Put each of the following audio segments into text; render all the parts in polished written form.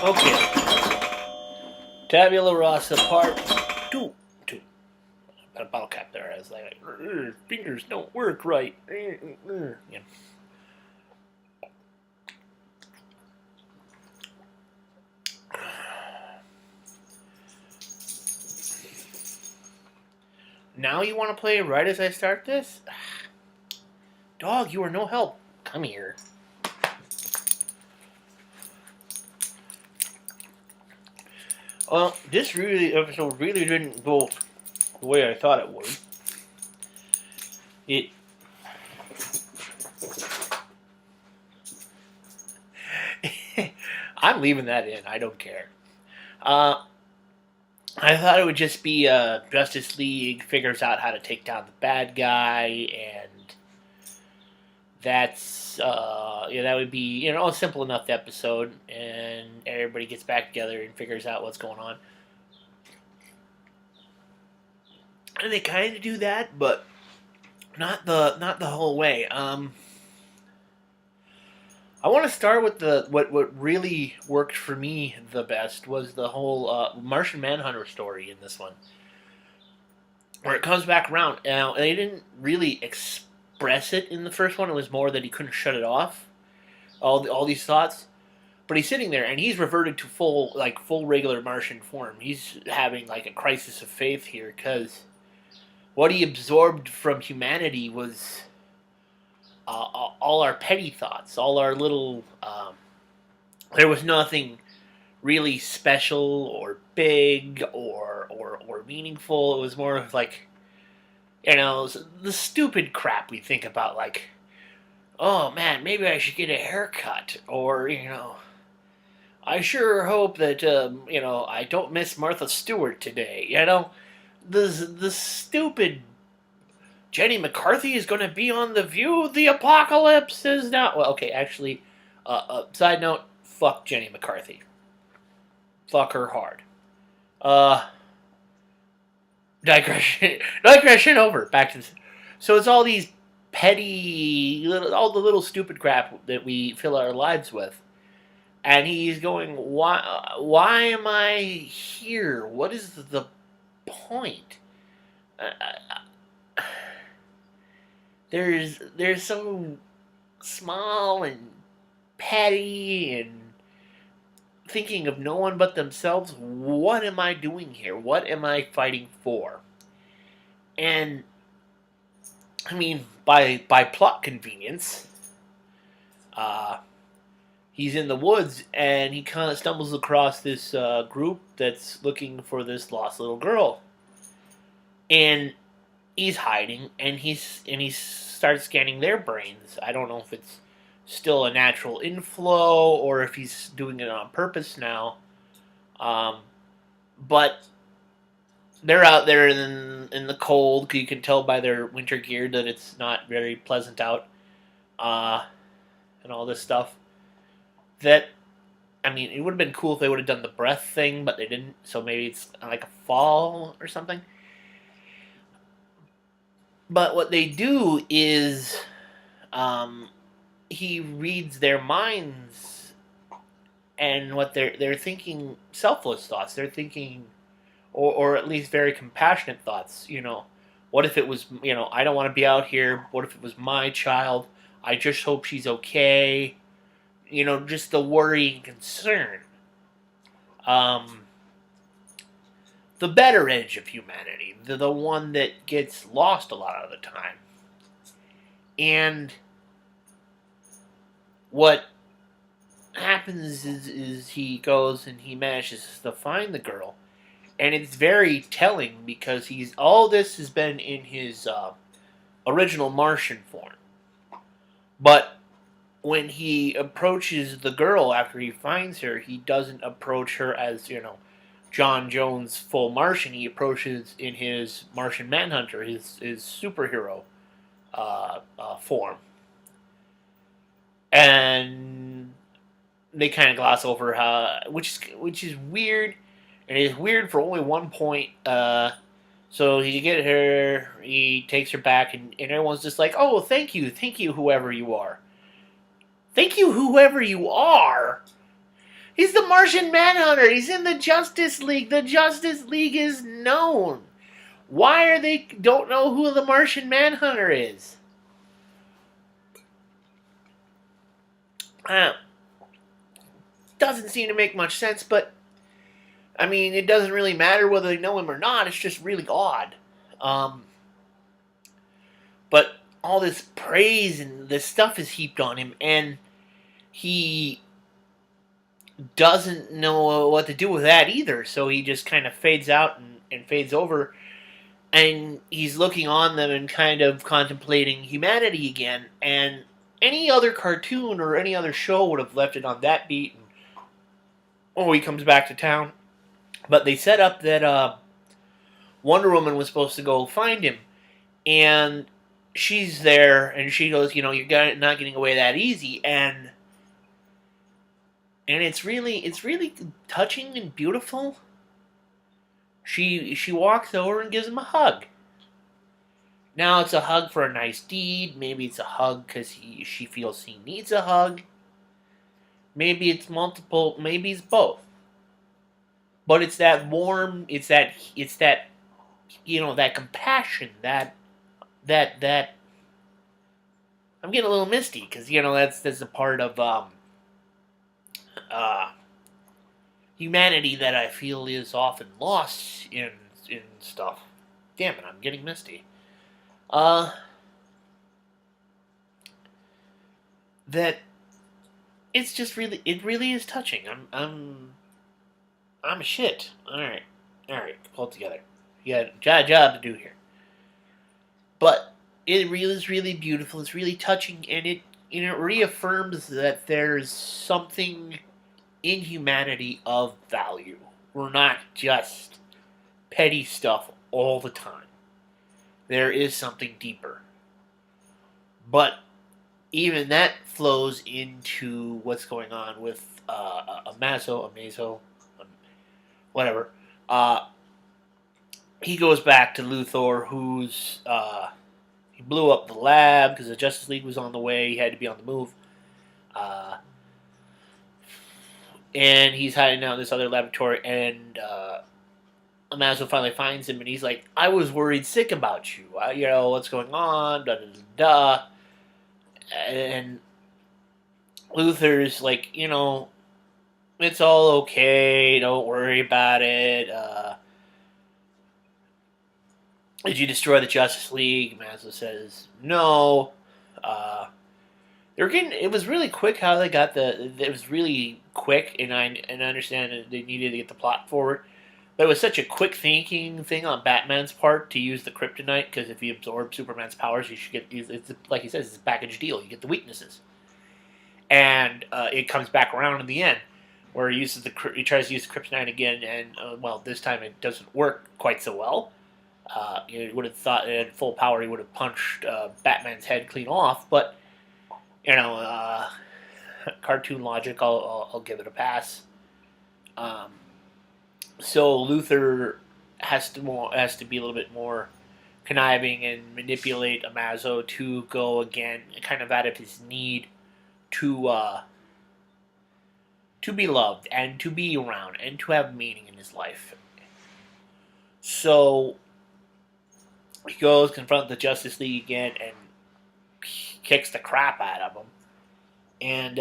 Okay. Tabula Rasa Part 2. Two. Got a bottle cap there. I was like, fingers don't work right. Yeah. Now you want to play right as I start this? Dog, you are no help. Come here. Well, this episode really didn't go the way I thought it would. It I'm leaving that in. I don't care. I thought it would just be Justice League figures out how to take down the bad guy, and that's that would be a simple enough episode, and everybody gets back together and figures out what's going on. And they kind of do that, but not the whole way. I want to start with what really worked for me the best was the whole Martian Manhunter story in this one, where it comes back around. Now they didn't really express it in the first one. It was more that he couldn't shut it off, all these thoughts. But he's sitting there and he's reverted to full regular Martian form. He's having like a crisis of faith here because what he absorbed from humanity was all our petty thoughts, all our little. There was nothing really special or big or meaningful. It was more of like, the stupid crap we think about, like, oh man, maybe I should get a haircut, or I sure hope that I don't miss Martha Stewart today. The stupid Jenny McCarthy is going to be on The View. The apocalypse is now. Well, okay, actually, side note: fuck Jenny McCarthy. Fuck her hard. Digression over. Back to this. So it's all these petty, all the little stupid crap that we fill our lives with. And he's going, why am I here? What is the point? They're so small and petty and thinking of no one but themselves. What am I doing here? What am I fighting for? And I mean, by plot convenience, he's in the woods and he kind of stumbles across this group that's looking for this lost little girl, and he's hiding and he starts scanning their brains. I don't know if it's still a natural inflow or if he's doing it on purpose now, but they're out there in the cold. You can tell by their winter gear that it's not very pleasant out, and all this stuff. That, I mean, it would have been cool if they would have done the breath thing, but they didn't. So maybe it's like a fall or something. But what they do is, he reads their minds, and what they're thinking selfless thoughts. They're thinking, or at least very compassionate thoughts. What if it was, I don't want to be out here. What if it was my child? I just hope she's okay. Just the worry and concern. The better edge of humanity, the one that gets lost a lot of the time. And what happens is he goes and he manages to find the girl. And it's very telling because all this has been in his original Martian form. But when he approaches the girl after he finds her, he doesn't approach her as, John Jones full Martian. He approaches in his Martian Manhunter, his superhero form. And they kind of gloss over how, which is weird, and it's weird for only one point. So he get her, he takes her back, and everyone's just like, "Oh, thank you, whoever you are." Thank you, whoever you are. He's the Martian Manhunter. He's in the Justice League. The Justice League is known. Why are they don't know who the Martian Manhunter is? Doesn't seem to make much sense, but I mean, it doesn't really matter whether they know him or not. It's just really odd. But all this praise and this stuff is heaped on him, and he doesn't know what to do with that either. So he just kind of fades out and fades over, and he's looking on them and kind of contemplating humanity again. And any other cartoon or any other show would have left it on that beat. And, he comes back to town. But they set up that Wonder Woman was supposed to go find him. And she's there, and she goes, you're not getting away that easy. And it's really touching and beautiful. She walks over and gives him a hug. Now it's a hug for a nice deed. Maybe it's a hug because she feels he needs a hug. Maybe it's multiple. Maybe it's both. But it's that warm. It's that that compassion. That I'm getting a little misty because that's a part of humanity that I feel is often lost in stuff. Damn it, I'm getting misty. That it's just it really is touching. I'm shit. All right, pull it together. You got a job to do here. But it really is really beautiful. It's really touching, and it reaffirms that there's something in humanity of value. We're not just petty stuff all the time. There is something deeper. But even that flows into what's going on with Amazo, whatever. He goes back to Luthor, who's he blew up the lab because the Justice League was on the way. He had to be on the move. And he's hiding out in this other laboratory, and Amazo finally finds him, and he's like, I was worried sick about you. What's going on? Da da da da. And Luthor's like, it's all okay. Don't worry about it. Did you destroy the Justice League? Amazo says, no. It was really quick how they got it was really quick, and I understand that they needed to get the plot forward. But it was such a quick thinking thing on Batman's part to use the kryptonite, because if you absorb Superman's powers, you should get, it's like he says, it's a package deal. You get the weaknesses. And it comes back around in the end, where he tries to use the kryptonite again, and this time it doesn't work quite so well. You would have thought at full power he would have punched Batman's head clean off, but cartoon logic, I'll give it a pass. So Luthor has to be a little bit more conniving and manipulate Amazo to go again, kind of out of his need to be loved and to be around and to have meaning in his life. So he goes, confront the Justice League again, and kicks the crap out of them. And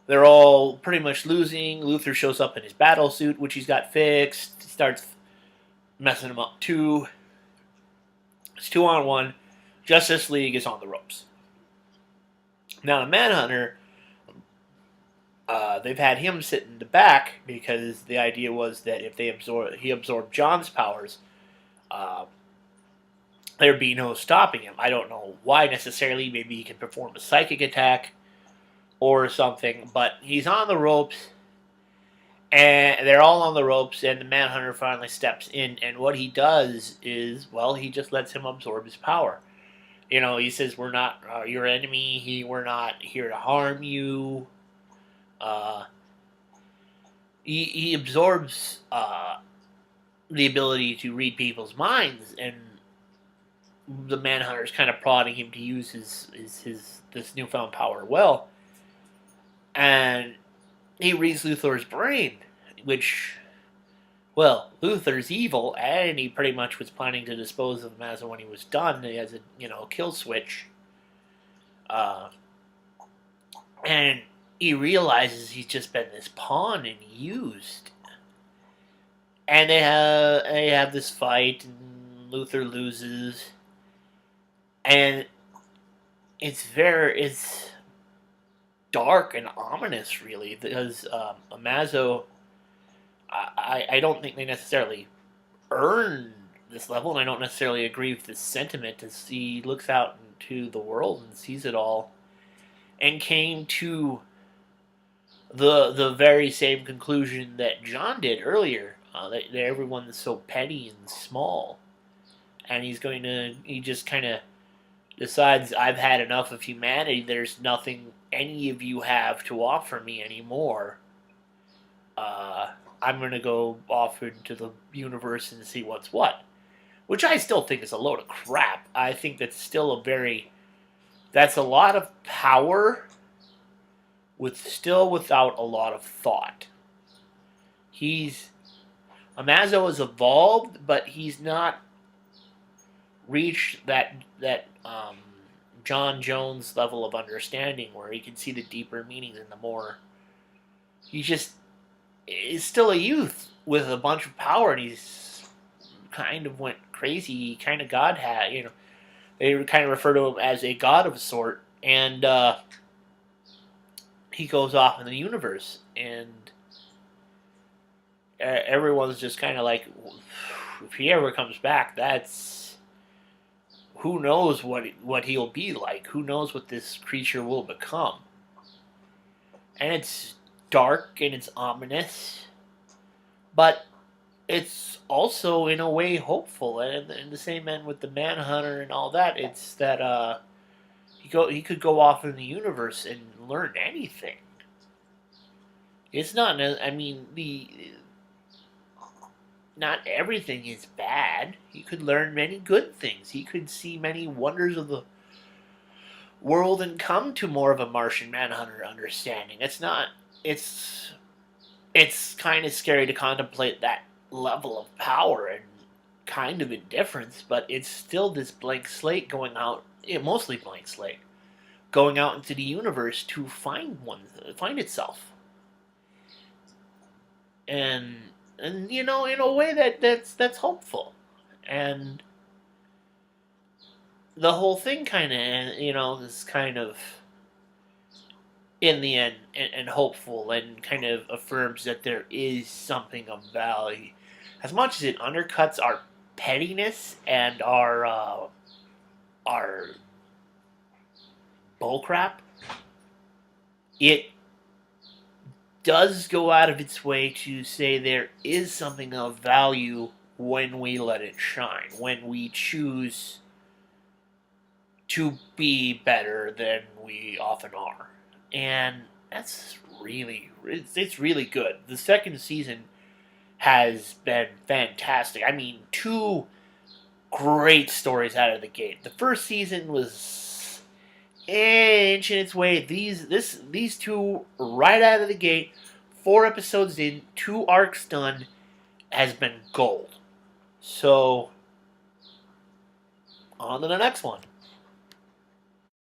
they're all pretty much losing. Luthor shows up in his battle suit, which he's got fixed. He starts messing them up too. It's 2-on-1. Justice League is on the ropes. Now the Manhunter, they've had him sit in the back because the idea was that if he absorbed John's powers, there'd be no stopping him. I don't know why necessarily. Maybe he can perform a psychic attack or something, but he's on the ropes, and they're all on the ropes, and the Manhunter finally steps in, and what he does is, he just lets him absorb his power. He says, we're not your enemy, we're not here to harm you. He absorbs the ability to read people's minds, and the Manhunter is kind of prodding him to use this newfound power well. and he reads Luthor's brain, which, well, Luthor's evil, and he pretty much was planning to dispose of Mazza when he was done. He has a kill switch, uh, and he realizes he's just been this pawn and used. And they have this fight, and Luthor loses, and it's dark and ominous, really, because Amazo, I don't think they necessarily earned this level, and I don't necessarily agree with this sentiment as he looks out into the world and sees it all, and came to the very same conclusion that John did earlier, that everyone is so petty and small, and he just kind of decides, I've had enough of humanity. There's nothing any of you have to offer me anymore. I'm going to go off into the universe and see what's what. Which I still think is a load of crap. I think that's a lot of power without a lot of thought. Amazo has evolved, but he's not reached that John Jones level of understanding where he can see the deeper meanings and the more. He just is still a youth with a bunch of power, and he's kind of went crazy. He kind of they kind of refer to him as a god of a sort, and he goes off in the universe, and everyone's just kind of like, if he ever comes back, who knows what he'll be like? Who knows what this creature will become? And it's dark and it's ominous, but it's also in a way hopeful. And the same end with the Manhunter and all that. It's that he could go off in the universe and learn anything. It's not. I mean, not everything is bad. He could learn many good things. He could see many wonders of the world and come to more of a Martian Manhunter understanding. It's kind of scary to contemplate that level of power and kind of indifference, but it's still this blank slate going out, mostly blank slate, going out into the universe to find itself. And in a way that's hopeful. And the whole thing kind of, is kind of, in the end, and hopeful, and kind of affirms that there is something of value. As much as it undercuts our pettiness and our bullcrap, it does go out of its way to say there is something of value when we let it shine, when we choose to be better than we often are. And it's really good. The second season has been fantastic. I mean, 2 great stories out of the gate. The first season was inching its way. These 2 right out of the gate, 4 episodes in, 2 arcs done, has been gold. So, on to the next one.